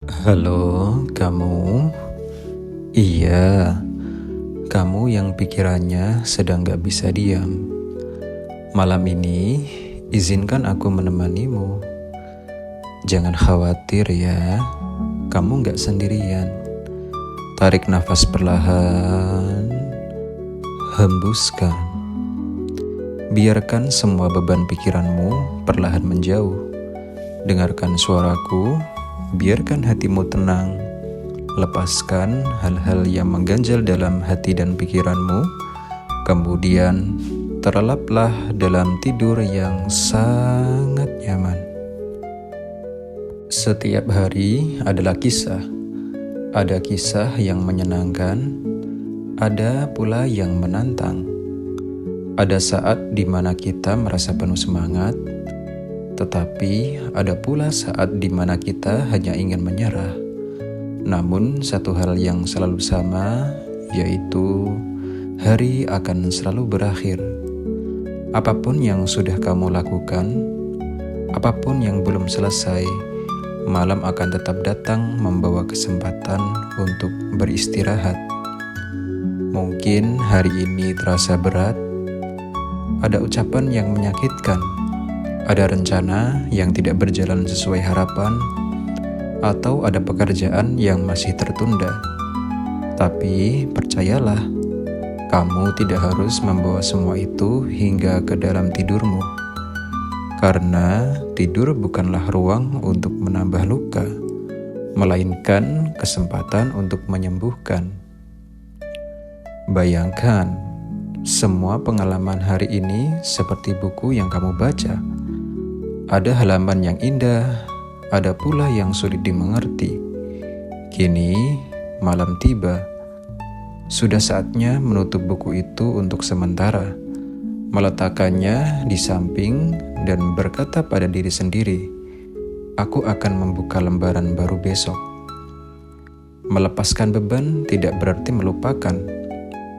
Halo, kamu? Iya, kamu yang pikirannya sedang gak bisa diam. Malam ini, izinkan aku menemanimu. Jangan khawatir ya, kamu gak sendirian. Tarik nafas perlahan, hembuskan. Biarkan semua beban pikiranmu perlahan menjauh. Dengarkan suaraku, biarkan hatimu tenang. Lepaskan hal-hal yang mengganjal dalam hati dan pikiranmu. Kemudian terlelaplah dalam tidur yang sangat nyaman. Setiap hari adalah kisah. Ada kisah yang menyenangkan, ada pula yang menantang. Ada saat di mana kita merasa penuh semangat, tetapi ada pula saat di mana kita hanya ingin menyerah. Namun satu hal yang selalu sama, yaitu hari akan selalu berakhir. Apapun yang sudah kamu lakukan, apapun yang belum selesai, malam akan tetap datang membawa kesempatan untuk beristirahat. Mungkin hari ini terasa berat, ada ucapan yang menyakitkan, ada rencana yang tidak berjalan sesuai harapan, atau ada pekerjaan yang masih tertunda. Tapi percayalah, kamu tidak harus membawa semua itu hingga ke dalam tidurmu. Karena tidur bukanlah ruang untuk menambah luka, melainkan kesempatan untuk menyembuhkan. Bayangkan, semua pengalaman hari ini seperti buku yang kamu baca. Ada halaman yang indah, ada pula yang sulit dimengerti. Kini malam tiba. Sudah saatnya menutup buku itu untuk sementara, meletakkannya di samping dan berkata pada diri sendiri, aku akan membuka lembaran baru besok. Melepaskan beban tidak berarti melupakan.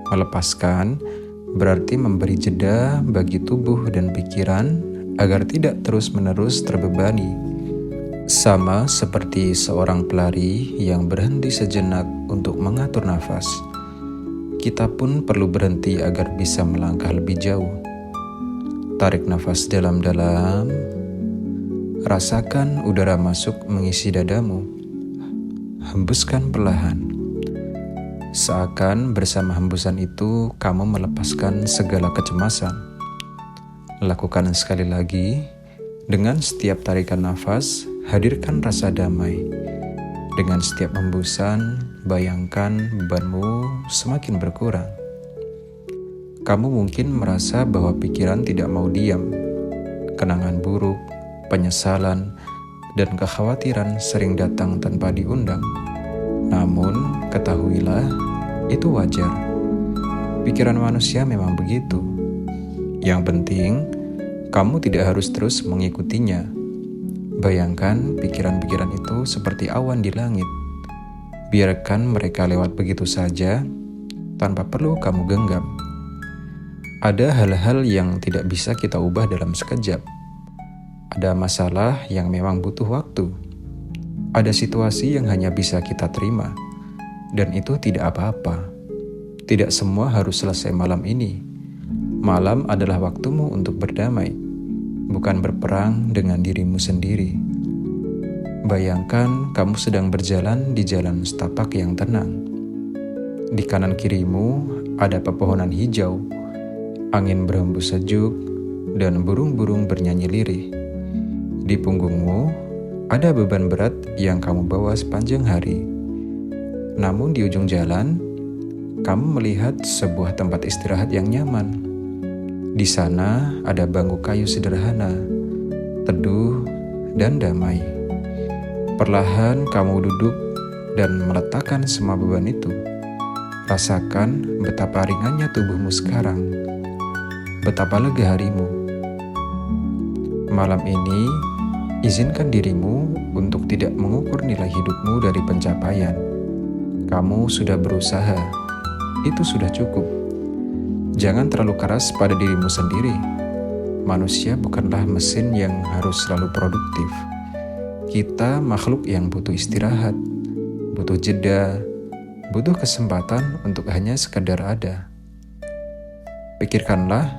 Melepaskan berarti memberi jeda bagi tubuh dan pikiran agar tidak terus-menerus terbebani. Sama seperti seorang pelari yang berhenti sejenak untuk mengatur nafas, kita pun perlu berhenti agar bisa melangkah lebih jauh. Tarik nafas dalam-dalam, rasakan udara masuk mengisi dadamu. Hembuskan perlahan. Seakan bersama hembusan itu kamu melepaskan segala kecemasan. Lakukan sekali lagi. Dengan setiap tarikan nafas, hadirkan rasa damai. Dengan setiap hembusan, bayangkan bebanmu semakin berkurang. Kamu mungkin merasa bahwa pikiran tidak mau diam. Kenangan buruk, penyesalan, dan kekhawatiran sering datang tanpa diundang. Namun, ketahuilah, itu wajar. Pikiran manusia memang begitu. Yang penting, kamu tidak harus terus mengikutinya. Bayangkan pikiran-pikiran itu seperti awan di langit. Biarkan mereka lewat begitu saja, tanpa perlu kamu genggam. Ada hal-hal yang tidak bisa kita ubah dalam sekejap. Ada masalah yang memang butuh waktu. Ada situasi yang hanya bisa kita terima, dan itu tidak apa-apa. Tidak semua harus selesai malam ini. Malam adalah waktumu untuk berdamai, bukan berperang dengan dirimu sendiri. Bayangkan kamu sedang berjalan di jalan setapak yang tenang. Di kanan kirimu ada pepohonan hijau, angin berhembus sejuk, dan burung-burung bernyanyi lirih. Di punggungmu ada beban berat yang kamu bawa sepanjang hari. Namun di ujung jalan, kamu melihat sebuah tempat istirahat yang nyaman. Di sana ada bangku kayu sederhana, teduh dan damai. Perlahan kamu duduk dan meletakkan semua beban itu. Rasakan betapa ringannya tubuhmu sekarang. Betapa lega harimu. Malam ini, izinkan dirimu untuk tidak mengukur nilai hidupmu dari pencapaian. Kamu sudah berusaha, itu sudah cukup. Jangan terlalu keras pada dirimu sendiri. Manusia bukanlah mesin yang harus selalu produktif. Kita makhluk yang butuh istirahat, butuh jeda, butuh kesempatan untuk hanya sekedar ada. Pikirkanlah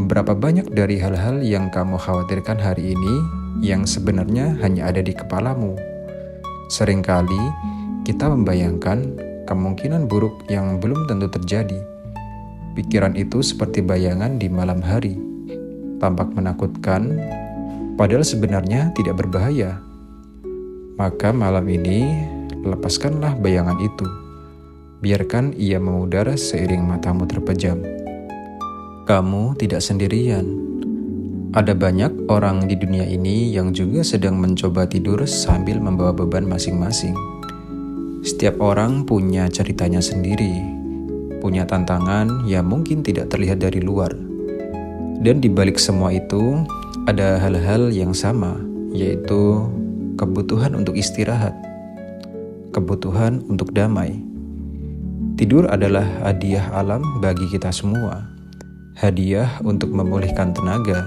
berapa banyak dari hal-hal yang kamu khawatirkan hari ini yang sebenarnya hanya ada di kepalamu. Seringkali kita membayangkan kemungkinan buruk yang belum tentu terjadi. Pikiran itu seperti bayangan di malam hari, tampak menakutkan, padahal sebenarnya tidak berbahaya. Maka malam ini, lepaskanlah bayangan itu. Biarkan ia memudar seiring matamu terpejam. Kamu tidak sendirian. Ada banyak orang di dunia ini yang juga sedang mencoba tidur sambil membawa beban masing-masing. Setiap orang punya ceritanya sendiri, punya tantangan yang mungkin tidak terlihat dari luar. Dan di balik semua itu, ada hal-hal yang sama, yaitu kebutuhan untuk istirahat, kebutuhan untuk damai. Tidur adalah hadiah alam bagi kita semua. Hadiah untuk memulihkan tenaga,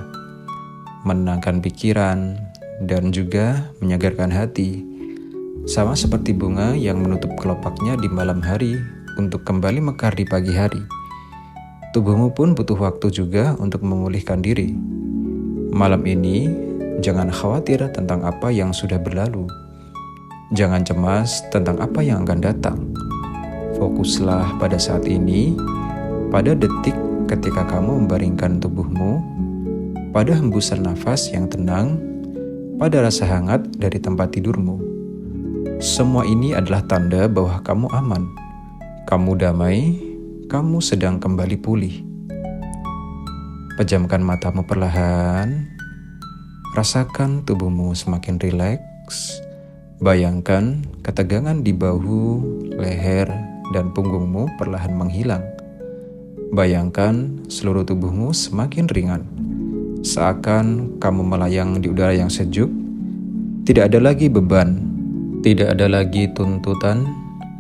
menenangkan pikiran, dan juga menyegarkan hati. Sama seperti bunga yang menutup kelopaknya di malam hari untuk kembali mekar di pagi hari. Tubuhmu pun butuh waktu juga untuk memulihkan diri. Malam ini, jangan khawatir tentang apa yang sudah berlalu. Jangan cemas tentang apa yang akan datang. Fokuslah pada saat ini, pada detik ketika kamu membaringkan tubuhmu, pada hembusan nafas yang tenang, pada rasa hangat dari tempat tidurmu. Semua ini adalah tanda bahwa kamu aman, kamu damai, kamu sedang kembali pulih. Pejamkan matamu perlahan, rasakan tubuhmu semakin rileks, bayangkan ketegangan di bahu, leher, dan punggungmu perlahan menghilang. Bayangkan seluruh tubuhmu semakin ringan, seakan kamu melayang di udara yang sejuk. Tidak ada lagi beban, tidak ada lagi tuntutan,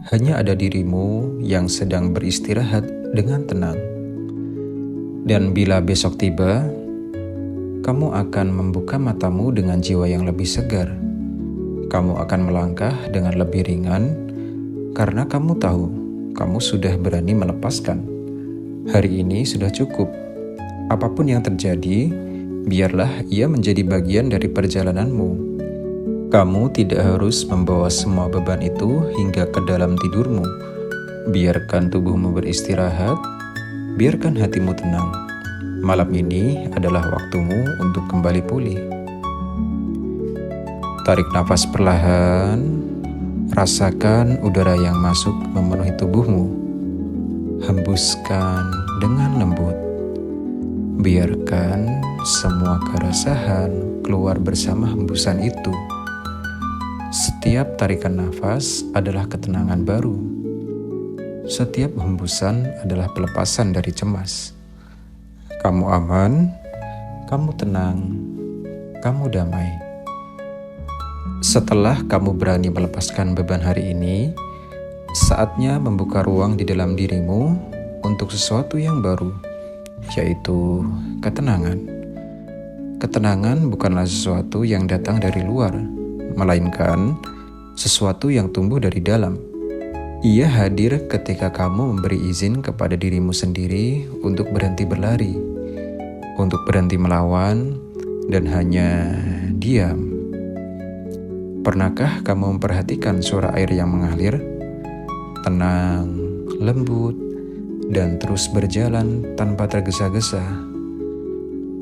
hanya ada dirimu yang sedang beristirahat dengan tenang. Dan bila besok tiba, kamu akan membuka matamu dengan jiwa yang lebih segar. Kamu akan melangkah dengan lebih ringan, karena kamu tahu kamu sudah berani melepaskan. Hari ini sudah cukup. Apapun yang terjadi, biarlah ia menjadi bagian dari perjalananmu. Kamu tidak harus membawa semua beban itu hingga ke dalam tidurmu. Biarkan tubuhmu beristirahat, biarkan hatimu tenang. Malam ini adalah waktumu untuk kembali pulih. Tarik nafas perlahan, rasakan udara yang masuk memenuhi tubuhmu. Hembuskan dengan lembut. Biarkan semua keresahan keluar bersama hembusan itu. Setiap tarikan nafas adalah ketenangan baru. Setiap hembusan adalah pelepasan dari cemas. Kamu aman, kamu tenang, kamu damai. Setelah kamu berani melepaskan beban hari ini, saatnya membuka ruang di dalam dirimu untuk sesuatu yang baru, yaitu ketenangan. Ketenangan bukanlah sesuatu yang datang dari luar, melainkan sesuatu yang tumbuh dari dalam. Ia hadir ketika kamu memberi izin kepada dirimu sendiri untuk berhenti berlari, untuk berhenti melawan, dan hanya diam. Pernahkah kamu memperhatikan suara air yang mengalir? Tenang, lembut, dan terus berjalan tanpa tergesa-gesa.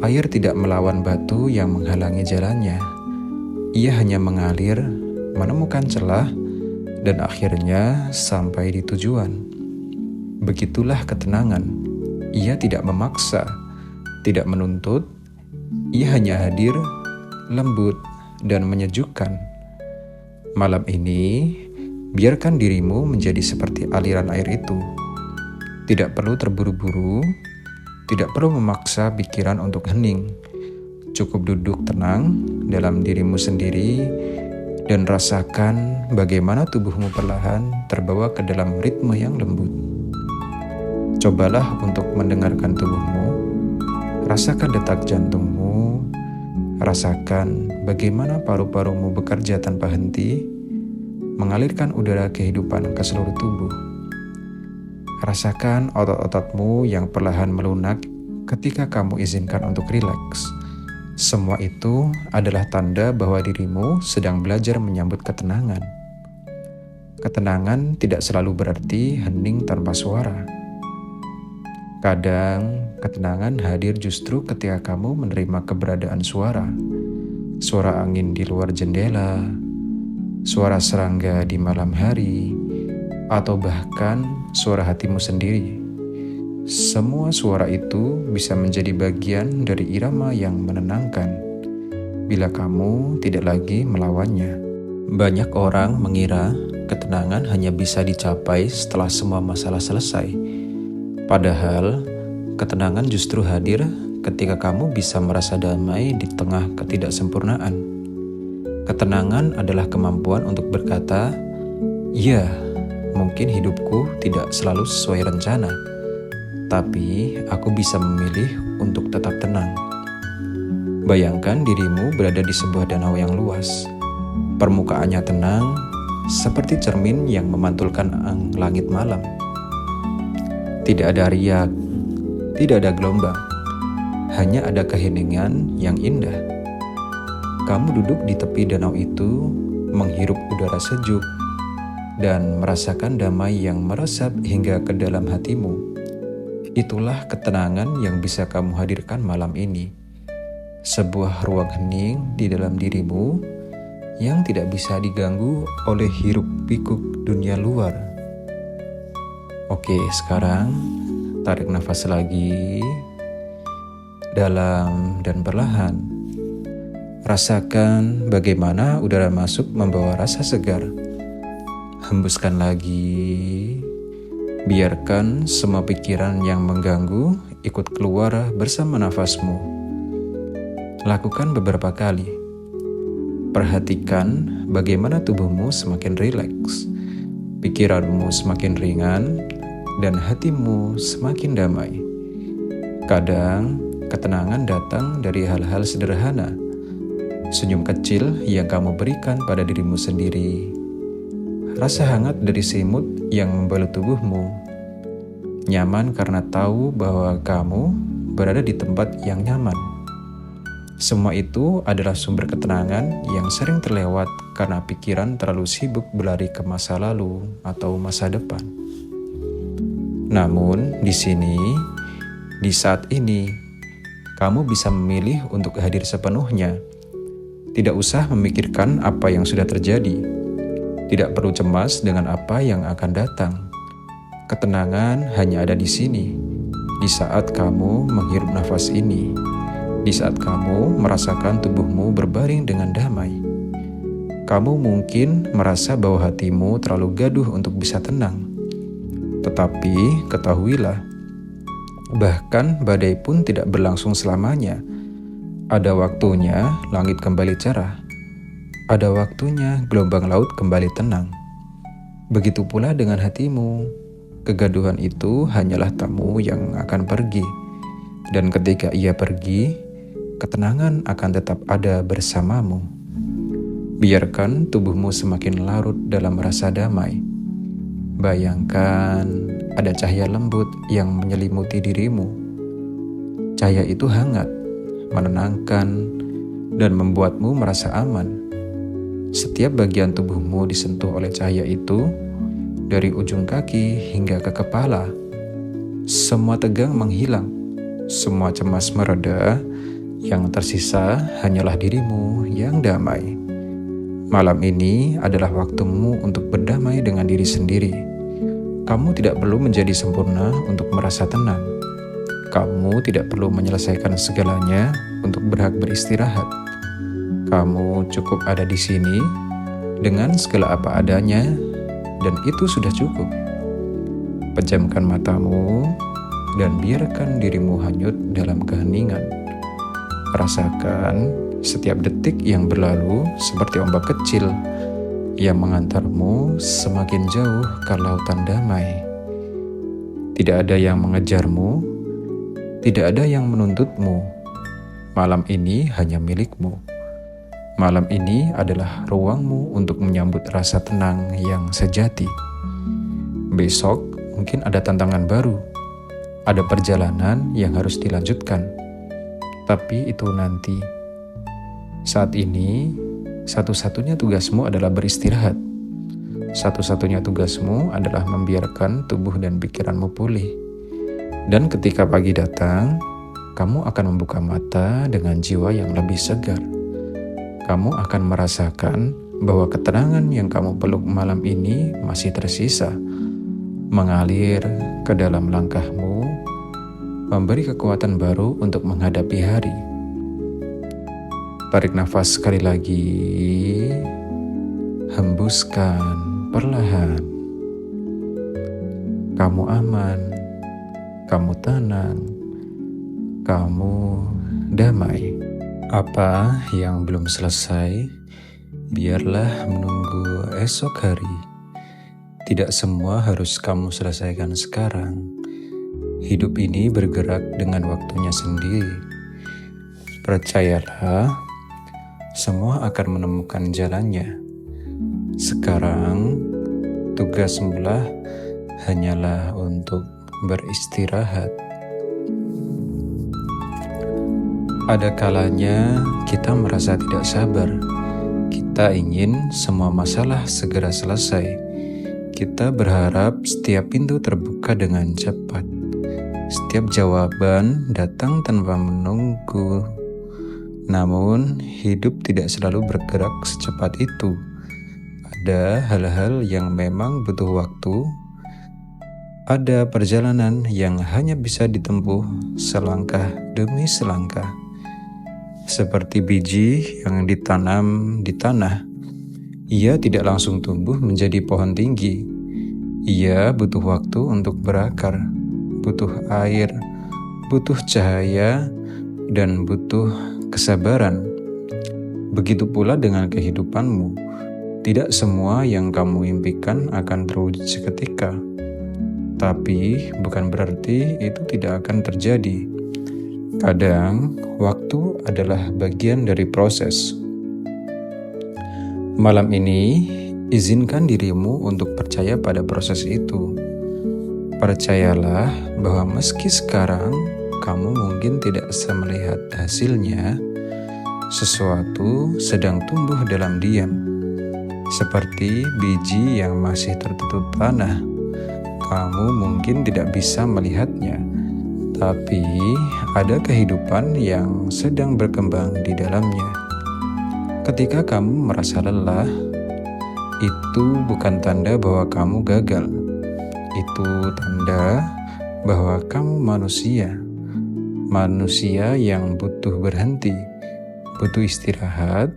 Air tidak melawan batu yang menghalangi jalannya. Ia hanya mengalir, menemukan celah, dan akhirnya sampai di tujuan. Begitulah ketenangan. Ia tidak memaksa, tidak menuntut. Ia hanya hadir, lembut, dan menyejukkan. Malam ini, biarkan dirimu menjadi seperti aliran air itu. Tidak perlu terburu-buru, tidak perlu memaksa pikiran untuk hening. Cukup duduk tenang dalam dirimu sendiri dan rasakan bagaimana tubuhmu perlahan terbawa ke dalam ritme yang lembut. Cobalah untuk mendengarkan tubuhmu, rasakan detak jantungmu, Rasakan bagaimana paru-parumu bekerja tanpa henti, mengalirkan udara kehidupan ke seluruh tubuh. Rasakan otot-ototmu yang perlahan melunak ketika kamu izinkan untuk rileks. Semua itu adalah tanda bahwa dirimu sedang belajar menyambut ketenangan. Ketenangan tidak selalu berarti hening tanpa suara. Kadang, ketenangan hadir justru ketika kamu menerima keberadaan suara. Suara angin di luar jendela, suara serangga di malam hari, atau bahkan suara hatimu sendiri. Semua suara itu bisa menjadi bagian dari irama yang menenangkan bila kamu tidak lagi melawannya. Banyak orang mengira ketenangan hanya bisa dicapai setelah semua masalah selesai. Padahal, ketenangan justru hadir ketika kamu bisa merasa damai di tengah ketidaksempurnaan. Ketenangan adalah kemampuan untuk berkata, "Ya, mungkin hidupku tidak selalu sesuai rencana, tapi aku bisa memilih untuk tetap tenang." Bayangkan dirimu berada di sebuah danau yang luas. Permukaannya tenang, seperti cermin yang memantulkan langit malam. Tidak ada riak, tidak ada gelombang, hanya ada keheningan yang indah. Kamu duduk di tepi danau itu, menghirup udara sejuk, dan merasakan damai yang meresap hingga ke dalam hatimu. Itulah ketenangan yang bisa kamu hadirkan malam ini. Sebuah ruang hening di dalam dirimu yang tidak bisa diganggu oleh hiruk-pikuk dunia luar. Oke, sekarang tarik nafas lagi, dalam dan perlahan. Rasakan bagaimana udara masuk membawa rasa segar. Hembuskan lagi, biarkan semua pikiran yang mengganggu ikut keluar bersama nafasmu. Lakukan beberapa kali. Perhatikan bagaimana tubuhmu semakin rileks, pikiranmu semakin ringan, dan hatimu semakin damai. Kadang, ketenangan datang dari hal-hal sederhana. Senyum kecil yang kamu berikan pada dirimu sendiri. Rasa hangat dari selimut yang membalut tubuhmu. Nyaman karena tahu bahwa kamu berada di tempat yang nyaman. Semua itu adalah sumber ketenangan yang sering terlewat karena pikiran terlalu sibuk berlari ke masa lalu atau masa depan. Namun, di sini, di saat ini, kamu bisa memilih untuk hadir sepenuhnya. Tidak usah memikirkan apa yang sudah terjadi. Tidak perlu cemas dengan apa yang akan datang. Ketenangan hanya ada di sini, di saat kamu menghirup nafas ini, di saat kamu merasakan tubuhmu berbaring dengan damai. Kamu mungkin merasa bahwa hatimu terlalu gaduh untuk bisa tenang. Tetapi ketahuilah, bahkan badai pun tidak berlangsung selamanya. Ada waktunya langit kembali cerah. Ada waktunya gelombang laut kembali tenang. Begitu pula dengan hatimu. Kegaduhan itu hanyalah tamu yang akan pergi. Dan ketika ia pergi, ketenangan akan tetap ada bersamamu. Biarkan tubuhmu semakin larut dalam rasa damai. Bayangkan ada cahaya lembut yang menyelimuti dirimu. Cahaya itu hangat, menenangkan, dan membuatmu merasa aman. Setiap bagian tubuhmu disentuh oleh cahaya itu, dari ujung kaki hingga ke kepala. Semua tegang menghilang, semua cemas mereda, yang tersisa hanyalah dirimu yang damai. Malam ini adalah waktumu untuk berdamai dengan diri sendiri. Kamu tidak perlu menjadi sempurna untuk merasa tenang. Kamu tidak perlu menyelesaikan segalanya untuk berhak beristirahat. Kamu cukup ada di sini dengan segala apa adanya, dan itu sudah cukup. Pejamkan matamu dan biarkan dirimu hanyut dalam keheningan. Rasakan setiap detik yang berlalu seperti ombak kecil yang mengantarmu semakin jauh ke lautan damai. Tidak ada yang mengejarmu, tidak ada yang menuntutmu. Malam ini hanya milikmu. Malam ini adalah ruangmu untuk menyambut rasa tenang yang sejati. Besok mungkin ada tantangan baru, ada perjalanan yang harus dilanjutkan. Tapi itu nanti. Saat ini, satu-satunya tugasmu adalah beristirahat. Satu-satunya tugasmu adalah membiarkan tubuh dan pikiranmu pulih. Dan ketika pagi datang, kamu akan membuka mata dengan jiwa yang lebih segar. Kamu akan merasakan bahwa ketenangan yang kamu peluk malam ini masih tersisa, mengalir ke dalam langkahmu, memberi kekuatan baru untuk menghadapi hari. Tarik nafas sekali lagi, hembuskan perlahan. Kamu aman, kamu tenang, kamu damai. Apa yang belum selesai, biarlah menunggu esok hari. Tidak semua harus kamu selesaikan sekarang. Hidup ini bergerak dengan waktunya sendiri. Percayalah, semua akan menemukan jalannya. Sekarang, tugasmu hanyalah untuk beristirahat. Ada kalanya kita merasa tidak sabar. Kita ingin semua masalah segera selesai. Kita berharap setiap pintu terbuka dengan cepat. Setiap jawaban datang tanpa menunggu. Namun, hidup tidak selalu bergerak secepat itu. Ada hal-hal yang memang butuh waktu. Ada perjalanan yang hanya bisa ditempuh selangkah demi selangkah. Seperti biji yang ditanam di tanah, ia tidak langsung tumbuh menjadi pohon tinggi. Ia butuh waktu untuk berakar, butuh air, butuh cahaya, dan butuh kesabaran. Begitu pula dengan kehidupanmu. Tidak semua yang kamu impikan akan terwujud seketika. Tapi bukan berarti itu tidak akan terjadi. Kadang, waktu adalah bagian dari proses. Malam ini, izinkan dirimu untuk percaya pada proses itu. Percayalah bahwa meski sekarang kamu mungkin tidak bisa melihat hasilnya, sesuatu sedang tumbuh dalam diam. Seperti biji yang masih tertutup tanah, kamu mungkin tidak bisa melihatnya. Tapi ada kehidupan yang sedang berkembang di dalamnya. Ketika kamu merasa lelah, itu bukan tanda bahwa kamu gagal. Itu tanda bahwa kamu manusia. Manusia yang butuh berhenti, butuh istirahat,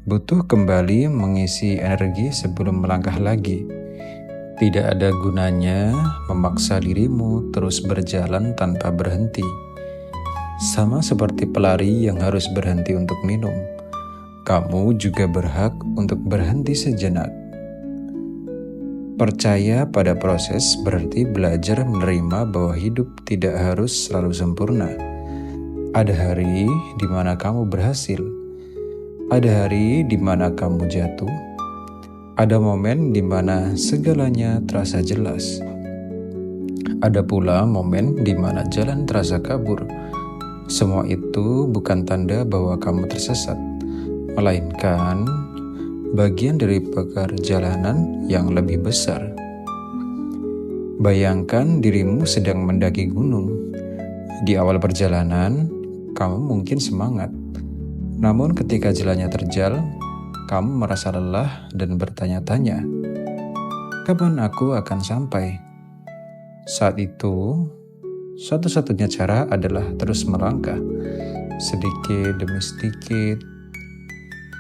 butuh kembali mengisi energi sebelum melangkah lagi. Tidak ada gunanya memaksa dirimu terus berjalan tanpa berhenti. Sama seperti pelari yang harus berhenti untuk minum, kamu juga berhak untuk berhenti sejenak. Percaya pada proses berarti belajar menerima bahwa hidup tidak harus selalu sempurna. Ada hari di mana kamu berhasil, ada hari di mana kamu jatuh. Ada momen di mana segalanya terasa jelas. Ada pula momen di mana jalan terasa kabur. Semua itu bukan tanda bahwa kamu tersesat, melainkan bagian dari perjalanan yang lebih besar. Bayangkan dirimu sedang mendaki gunung. Di awal perjalanan, kamu mungkin semangat. Namun ketika jalannya terjal, kamu merasa lelah dan bertanya-tanya, kapan aku akan sampai? Saat itu, satu-satunya cara adalah terus melangkah, sedikit demi sedikit.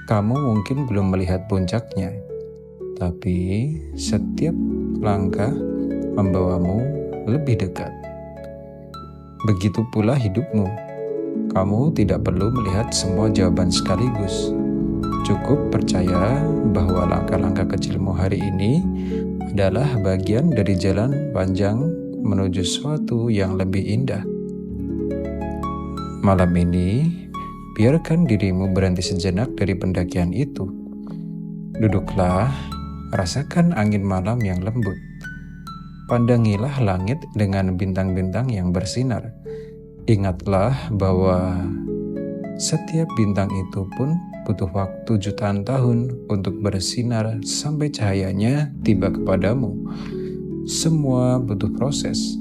Kamu mungkin belum melihat puncaknya, tapi setiap langkah membawamu lebih dekat. Begitu pula hidupmu. Kamu tidak perlu melihat semua jawaban sekaligus. Cukup percaya bahwa langkah-langkah kecilmu hari ini adalah bagian dari jalan panjang menuju sesuatu yang lebih indah. Malam ini, biarkan dirimu berhenti sejenak dari pendakian itu. Duduklah, rasakan angin malam yang lembut. Pandangilah langit dengan bintang-bintang yang bersinar. Ingatlah bahwa setiap bintang itu pun butuh waktu jutaan tahun untuk bersinar sampai cahayanya tiba kepadamu. Semua butuh proses,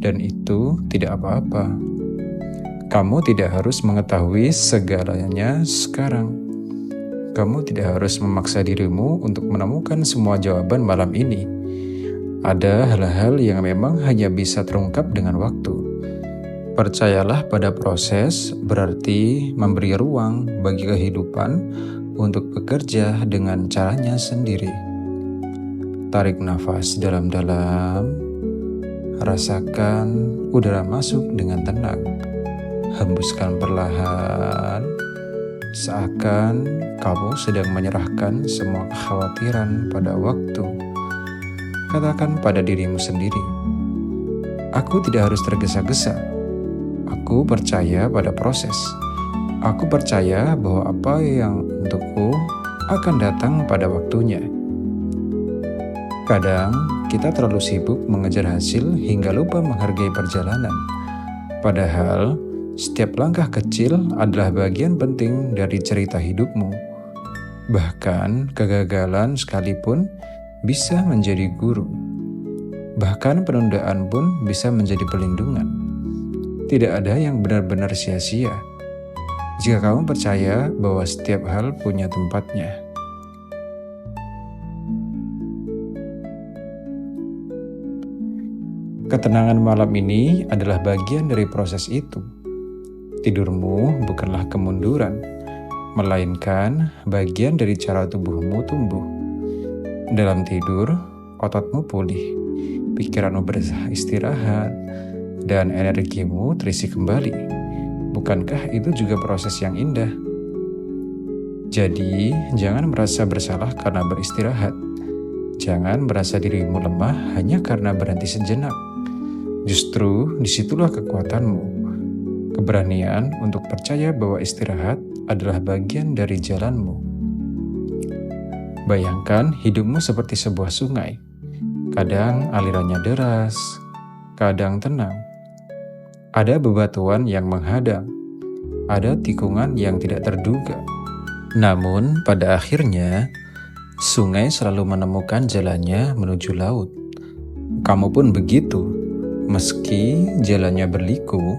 dan itu tidak apa-apa. Kamu tidak harus mengetahui segalanya sekarang. Kamu tidak harus memaksa dirimu untuk menemukan semua jawaban malam ini. Ada hal-hal yang memang hanya bisa terungkap dengan waktu. Percayalah pada proses, berarti memberi ruang bagi kehidupan untuk bekerja dengan caranya sendiri. Tarik nafas dalam-dalam, rasakan udara masuk dengan tenang. Hembuskan perlahan, seakan kamu sedang menyerahkan semua kekhawatiran pada waktu. Katakan pada dirimu sendiri, aku tidak harus tergesa-gesa. Aku percaya pada proses. Aku percaya bahwa apa yang untukku akan datang pada waktunya. Kadang kita terlalu sibuk mengejar hasil hingga lupa menghargai perjalanan. Padahal setiap langkah kecil adalah bagian penting dari cerita hidupmu. Bahkan kegagalan sekalipun bisa menjadi guru. Bahkan penundaan pun bisa menjadi pelindungan. Tidak ada yang benar-benar sia-sia jika kamu percaya bahwa setiap hal punya tempatnya. Ketenangan malam ini adalah bagian dari proses itu. Tidurmu bukanlah kemunduran, melainkan bagian dari cara tubuhmu tumbuh. Dalam tidur, ototmu pulih, pikiranmu beristirahat, dan energimu terisi kembali. Bukankah itu juga proses yang indah? Jadi, jangan merasa bersalah karena beristirahat. Jangan merasa dirimu lemah hanya karena berhenti sejenak. Justru disitulah kekuatanmu. Keberanian untuk percaya bahwa istirahat adalah bagian dari jalanmu. Bayangkan hidupmu seperti sebuah sungai. Kadang alirannya deras, kadang tenang. Ada bebatuan yang menghadang, ada tikungan yang tidak terduga. Namun pada akhirnya, sungai selalu menemukan jalannya menuju laut. Kamu pun begitu, meski jalannya berliku,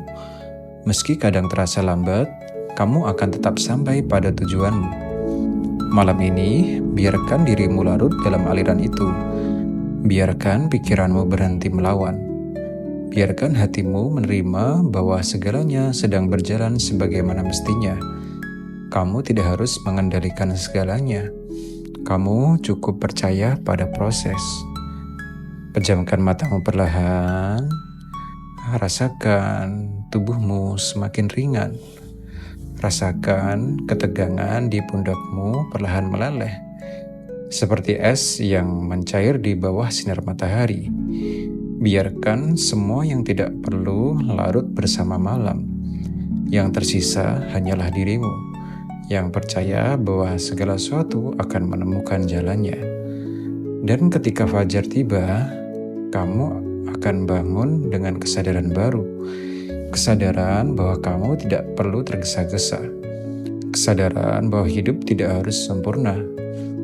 meski kadang terasa lambat, kamu akan tetap sampai pada tujuanmu. Malam ini, biarkan dirimu larut dalam aliran itu. Biarkan pikiranmu berhenti melawan. Biarkan hatimu menerima bahwa segalanya sedang berjalan sebagaimana mestinya. Kamu tidak harus mengendalikan segalanya. Kamu cukup percaya pada proses. Pejamkan matamu perlahan. Rasakan tubuhmu semakin ringan. Rasakan ketegangan di pundakmu perlahan meleleh. Seperti es yang mencair di bawah sinar matahari. Biarkan semua yang tidak perlu larut bersama malam. Yang tersisa hanyalah dirimu, yang percaya bahwa segala sesuatu akan menemukan jalannya. Dan ketika fajar tiba, kamu akan bangun dengan kesadaran baru. Kesadaran bahwa kamu tidak perlu tergesa-gesa. Kesadaran bahwa hidup tidak harus sempurna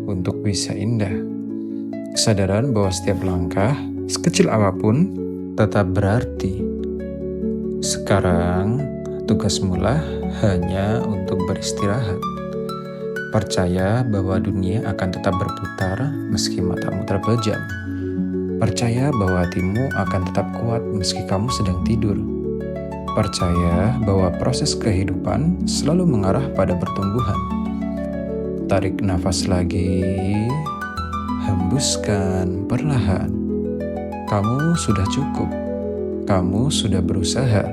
untuk bisa indah. Kesadaran bahwa setiap langkah, sekecil apapun, tetap berarti. Sekarang, tugasmulah hanya untuk beristirahat. Percaya bahwa dunia akan tetap berputar meski matamu terpejam. Percaya bahwa hatimu akan tetap kuat meski kamu sedang tidur. Percaya bahwa proses kehidupan selalu mengarah pada pertumbuhan. Tarik nafas lagi, hembuskan perlahan. Kamu sudah cukup, kamu sudah berusaha.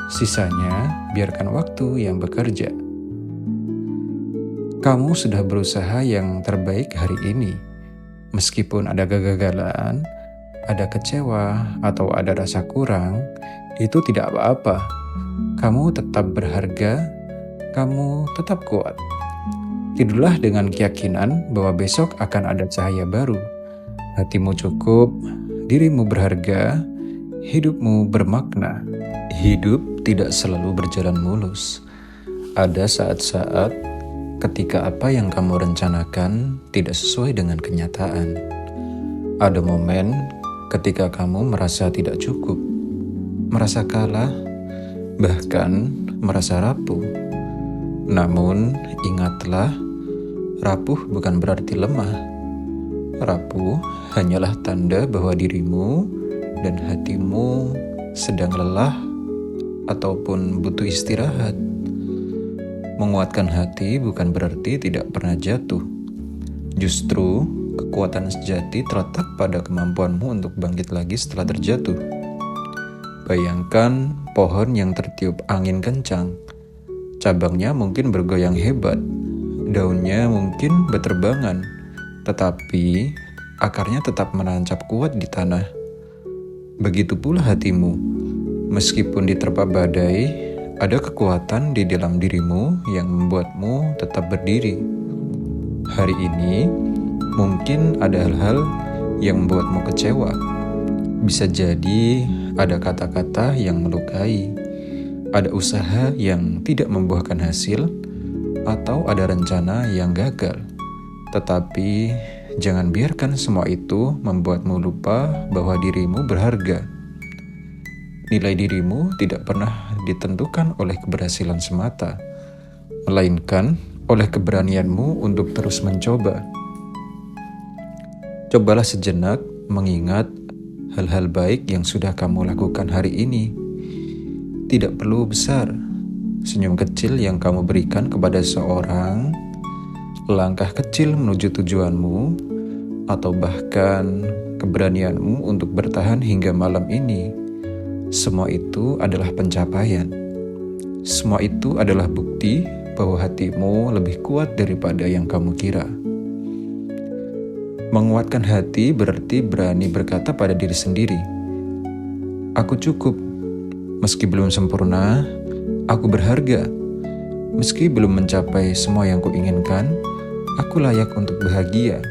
Sisanya biarkan waktu yang bekerja. Kamu sudah berusaha yang terbaik hari ini. Meskipun ada kegagalan, ada kecewa, atau ada rasa kurang, itu tidak apa-apa. Kamu tetap berharga, kamu tetap kuat. Tidurlah dengan keyakinan bahwa besok akan ada cahaya baru. Hatimu cukup, dirimu berharga, hidupmu bermakna. Hidup tidak selalu berjalan mulus. Ada saat-saat ketika apa yang kamu rencanakan tidak sesuai dengan kenyataan. Ada momen ketika kamu merasa tidak cukup, merasa kalah, bahkan merasa rapuh. Namun ingatlah, rapuh bukan berarti lemah. Rapuh hanyalah tanda bahwa dirimu dan hatimu sedang lelah ataupun butuh istirahat. Menguatkan hati bukan berarti tidak pernah jatuh. Justru, kekuatan sejati terletak pada kemampuanmu untuk bangkit lagi setelah terjatuh. Bayangkan pohon yang tertiup angin kencang. Cabangnya mungkin bergoyang hebat, daunnya mungkin berterbangan, tetapi akarnya tetap menancap kuat di tanah. Begitu pula hatimu, meskipun diterpa badai, ada kekuatan di dalam dirimu yang membuatmu tetap berdiri. Hari ini, mungkin ada hal-hal yang membuatmu kecewa. Bisa jadi ada kata-kata yang melukai, ada usaha yang tidak membuahkan hasil, atau ada rencana yang gagal. Tetapi jangan biarkan semua itu membuatmu lupa bahwa dirimu berharga. Nilai dirimu tidak pernah ditentukan oleh keberhasilan semata, melainkan oleh keberanianmu untuk terus mencoba. Cobalah sejenak mengingat hal-hal baik yang sudah kamu lakukan hari ini. Tidak perlu besar, senyum kecil yang kamu berikan kepada seorang, langkah kecil menuju tujuanmu, atau bahkan keberanianmu untuk bertahan hingga malam ini. Semua itu adalah pencapaian. Semua itu adalah bukti bahwa hatimu lebih kuat daripada yang kamu kira. Menguatkan hati berarti berani berkata pada diri sendiri, "Aku cukup. Meski belum sempurna, aku berharga. Meski belum mencapai semua yang kuinginkan, aku layak untuk bahagia.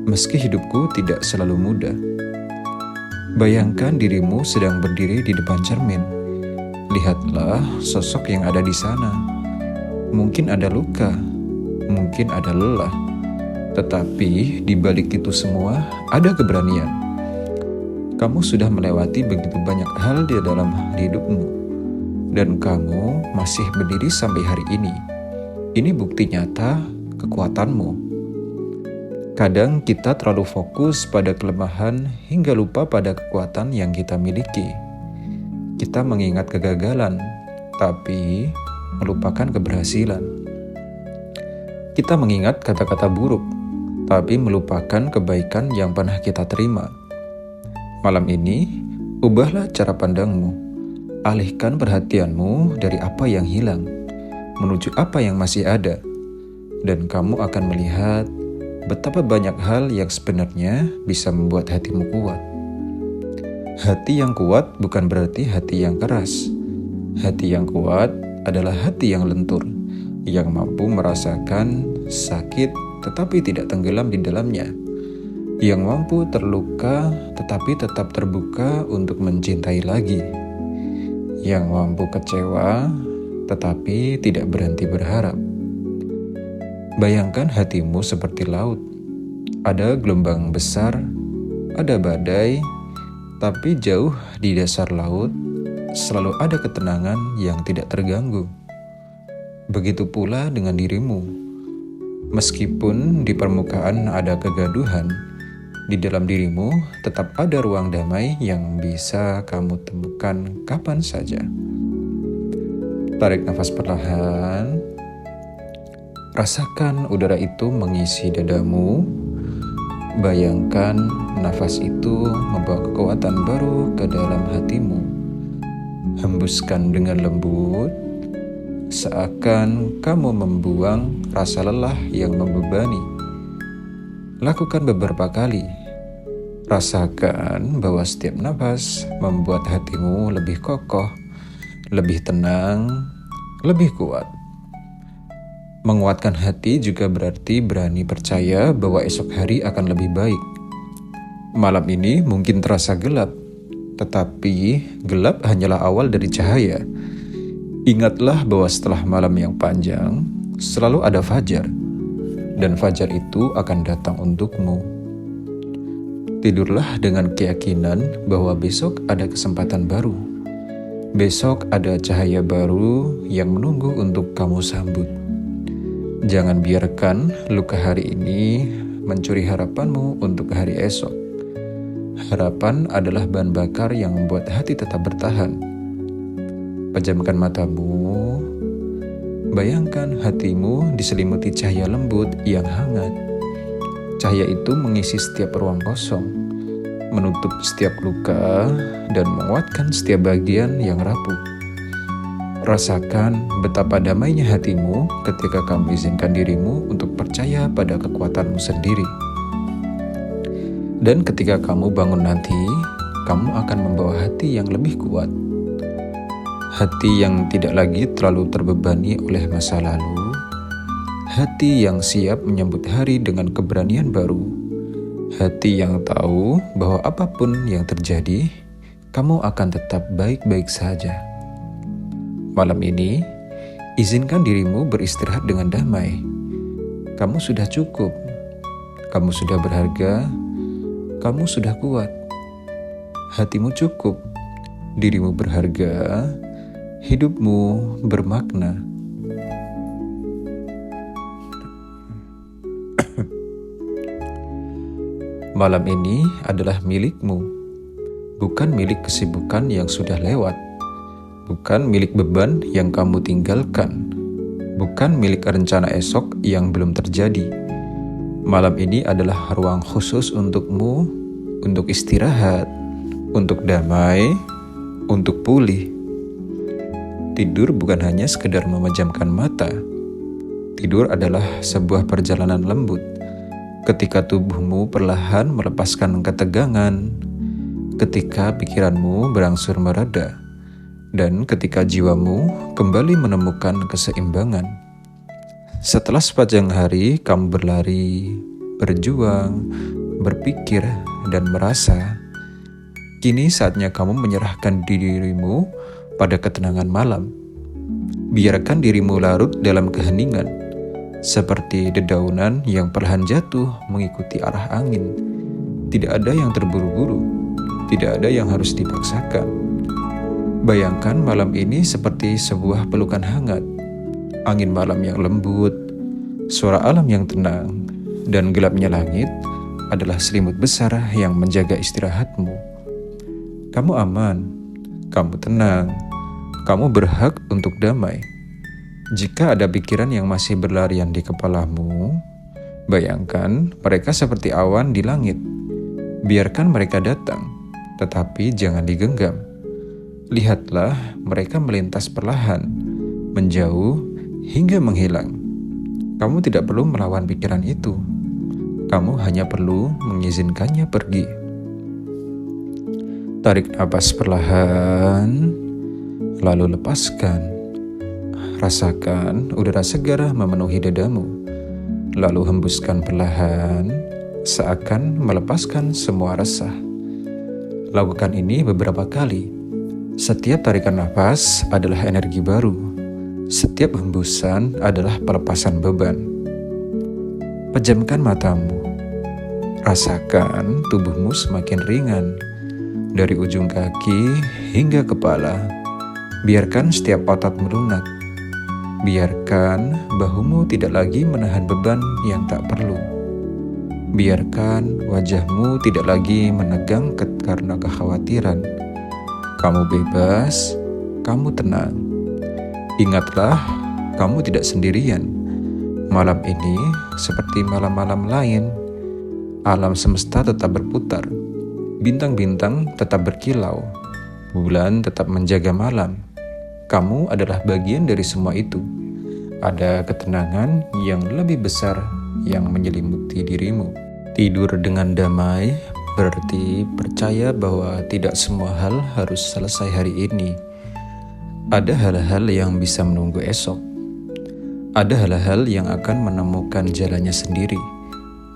Meski hidupku tidak selalu mudah." Bayangkan dirimu sedang berdiri di depan cermin. Lihatlah sosok yang ada di sana. Mungkin ada luka, mungkin ada lelah. Tetapi di balik itu semua ada keberanian. Kamu sudah melewati begitu banyak hal di dalam hidupmu, dan kamu masih berdiri sampai hari ini. Ini bukti nyata kekuatanmu. Kadang kita terlalu fokus pada kelemahan hingga lupa pada kekuatan yang kita miliki. Kita mengingat kegagalan, tapi melupakan keberhasilan. Kita mengingat kata-kata buruk, tapi melupakan kebaikan yang pernah kita terima. Malam ini, ubahlah cara pandangmu. Alihkan perhatianmu dari apa yang hilang, menuju apa yang masih ada. Dan kamu akan melihat betapa banyak hal yang sebenarnya bisa membuat hatimu kuat. Hati yang kuat bukan berarti hati yang keras. Hati yang kuat adalah hati yang lentur, yang mampu merasakan sakit tetapi tidak tenggelam di dalamnya, yang mampu terluka tetapi tetap terbuka untuk mencintai lagi, yang mampu kecewa tetapi tidak berhenti berharap. Bayangkan hatimu seperti laut. Ada gelombang besar, ada badai, tapi jauh di dasar laut selalu ada ketenangan yang tidak terganggu. Begitu pula dengan dirimu. Meskipun di permukaan ada kegaduhan, di dalam dirimu tetap ada ruang damai yang bisa kamu temukan kapan saja. Tarik nafas perlahan. Rasakan udara itu mengisi dadamu. Bayangkan nafas itu membawa kekuatan baru ke dalam hatimu. Hembuskan dengan lembut, seakan kamu membuang rasa lelah yang membebani. Lakukan beberapa kali. Rasakan bahwa setiap nafas membuat hatimu lebih kokoh, lebih tenang, lebih kuat. Menguatkan hati juga berarti berani percaya bahwa esok hari akan lebih baik. Malam ini mungkin terasa gelap, tetapi gelap hanyalah awal dari cahaya. Ingatlah bahwa setelah malam yang panjang, selalu ada fajar, dan fajar itu akan datang untukmu. Tidurlah dengan keyakinan bahwa besok ada kesempatan baru. Besok ada cahaya baru yang menunggu untuk kamu sambut. Jangan biarkan luka hari ini mencuri harapanmu untuk hari esok. Harapan adalah bahan bakar yang membuat hati tetap bertahan. Pejamkan matamu, bayangkan hatimu diselimuti cahaya lembut yang hangat. Cahaya itu mengisi setiap ruang kosong, menutup setiap luka, dan menguatkan setiap bagian yang rapuh. Rasakan betapa damainya hatimu ketika kamu izinkan dirimu untuk percaya pada kekuatanmu sendiri. Dan ketika kamu bangun nanti, kamu akan membawa hati yang lebih kuat. Hati yang tidak lagi terlalu terbebani oleh masa lalu. Hati yang siap menyambut hari dengan keberanian baru. Hati yang tahu bahwa apapun yang terjadi, kamu akan tetap baik-baik saja. Malam ini, izinkan dirimu beristirahat dengan damai. Kamu sudah cukup. Kamu sudah berharga. Kamu sudah kuat. Hatimu cukup. Dirimu berharga. Hidupmu bermakna. Malam ini adalah milikmu, bukan milik kesibukan yang sudah lewat, bukan milik beban yang kamu tinggalkan, bukan milik rencana esok yang belum terjadi. Malam ini adalah ruang khusus untukmu, untuk istirahat, untuk damai, untuk pulih. Tidur bukan hanya sekedar memejamkan mata. Tidur adalah sebuah perjalanan lembut. Ketika tubuhmu perlahan melepaskan ketegangan, ketika pikiranmu berangsur mereda, dan ketika jiwamu kembali menemukan keseimbangan. Setelah sepanjang hari kamu berlari, berjuang, berpikir, dan merasa, kini saatnya kamu menyerahkan dirimu pada ketenangan malam. Biarkan dirimu larut dalam keheningan, seperti dedaunan yang perlahan jatuh mengikuti arah angin. Tidak ada yang terburu-buru, tidak ada yang harus dipaksakan. Bayangkan malam ini seperti sebuah pelukan hangat, angin malam yang lembut, suara alam yang tenang, dan gelapnya langit adalah selimut besar yang menjaga istirahatmu. Kamu aman, kamu tenang, kamu berhak untuk damai. Jika ada pikiran yang masih berlarian di kepalamu, bayangkan mereka seperti awan di langit. Biarkan mereka datang, tetapi jangan digenggam. Lihatlah mereka melintas perlahan, menjauh, hingga menghilang. Kamu tidak perlu melawan pikiran itu. Kamu hanya perlu mengizinkannya pergi. Tarik napas perlahan, lalu lepaskan. Rasakan udara segar memenuhi dadamu, lalu hembuskan perlahan, seakan melepaskan semua resah. Lakukan ini beberapa kali. Setiap tarikan nafas adalah energi baru. Setiap hembusan adalah pelepasan beban. Pejamkan matamu. Rasakan tubuhmu semakin ringan, dari ujung kaki hingga kepala. Biarkan setiap otot melunak. Biarkan bahumu tidak lagi menahan beban yang tak perlu. Biarkan wajahmu tidak lagi menegang karena kekhawatiran. Kamu bebas, kamu tenang. Ingatlah, kamu tidak sendirian. Malam ini seperti malam-malam lain. Alam semesta tetap berputar. Bintang-bintang tetap berkilau. Bulan tetap menjaga malam. Kamu adalah bagian dari semua itu. Ada ketenangan yang lebih besar yang menyelimuti dirimu. Tidur dengan damai berarti percaya bahwa tidak semua hal harus selesai hari ini. Ada hal-hal yang bisa menunggu esok. Ada hal-hal yang akan menemukan jalannya sendiri,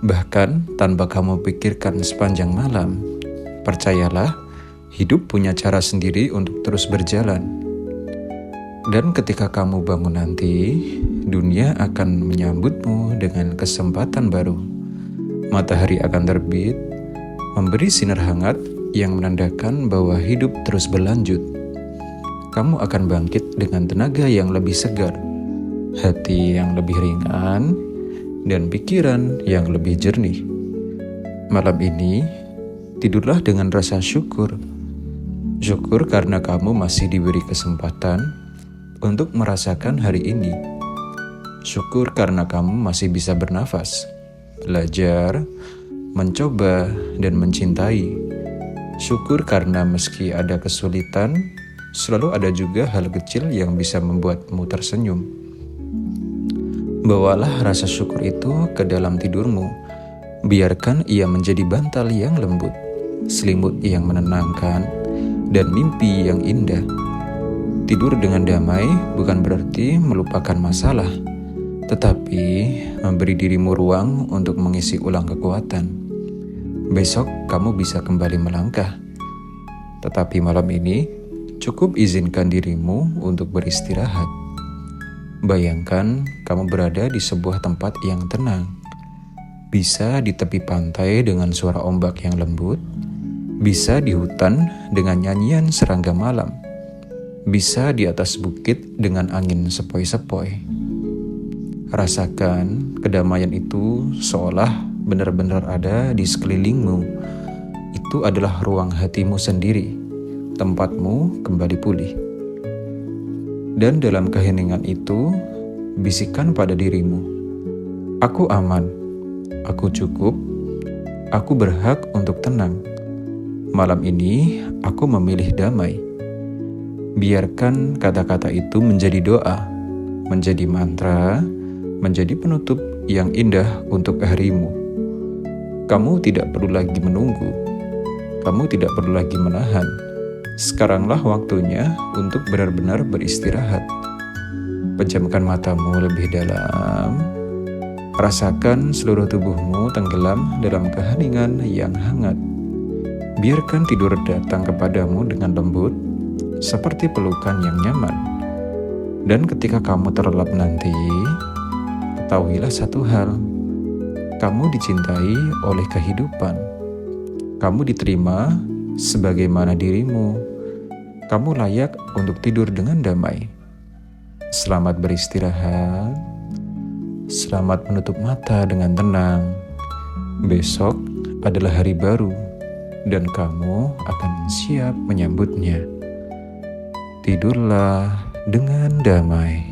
bahkan tanpa kamu pikirkan sepanjang malam. Percayalah, hidup punya cara sendiri untuk terus berjalan. Dan ketika kamu bangun nanti, dunia akan menyambutmu dengan kesempatan baru. Matahari akan terbit, memberi sinar hangat yang menandakan bahwa hidup terus berlanjut. Kamu akan bangkit dengan tenaga yang lebih segar, hati yang lebih ringan, dan pikiran yang lebih jernih. Malam ini, tidurlah dengan rasa syukur. Syukur karena kamu masih diberi kesempatan untuk merasakan hari ini. Syukur karena kamu masih bisa bernafas, belajar, mencoba, dan mencintai. Syukur karena meski ada kesulitan, selalu ada juga hal kecil yang bisa membuatmu tersenyum. Bawalah rasa syukur itu ke dalam tidurmu. Biarkan ia menjadi bantal yang lembut, selimut yang menenangkan, dan mimpi yang indah. Tidur dengan damai bukan berarti melupakan masalah, tetapi memberi dirimu ruang untuk mengisi ulang kekuatan. Besok kamu bisa kembali melangkah, tetapi malam ini cukup izinkan dirimu untuk beristirahat. Bayangkan kamu berada di sebuah tempat yang tenang, bisa di tepi pantai dengan suara ombak yang lembut, bisa di hutan dengan nyanyian serangga malam, bisa di atas bukit dengan angin sepoi-sepoi. Rasakan kedamaian itu seolah benar-benar ada di sekelilingmu. Itu adalah ruang hatimu sendiri, tempatmu kembali pulih. Dan dalam keheningan itu, bisikan pada dirimu, aku aman, aku cukup, aku berhak untuk tenang. Malam ini, aku memilih damai. Biarkan kata-kata itu menjadi doa, menjadi mantra, menjadi penutup yang indah untuk harimu. Kamu tidak perlu lagi menunggu. Kamu tidak perlu lagi menahan. Sekaranglah waktunya untuk benar-benar beristirahat. Pejamkan matamu lebih dalam. Rasakan seluruh tubuhmu tenggelam dalam keheningan yang hangat. Biarkan tidur datang kepadamu dengan lembut, seperti pelukan yang nyaman. Dan ketika kamu terlelap nanti, ketahuilah satu hal. Kamu dicintai oleh kehidupan. Kamu diterima sebagaimana dirimu. Kamu layak untuk tidur dengan damai. Selamat beristirahat. Selamat menutup mata dengan tenang. Besok adalah hari baru, dan kamu akan siap menyambutnya. Tidurlah dengan damai.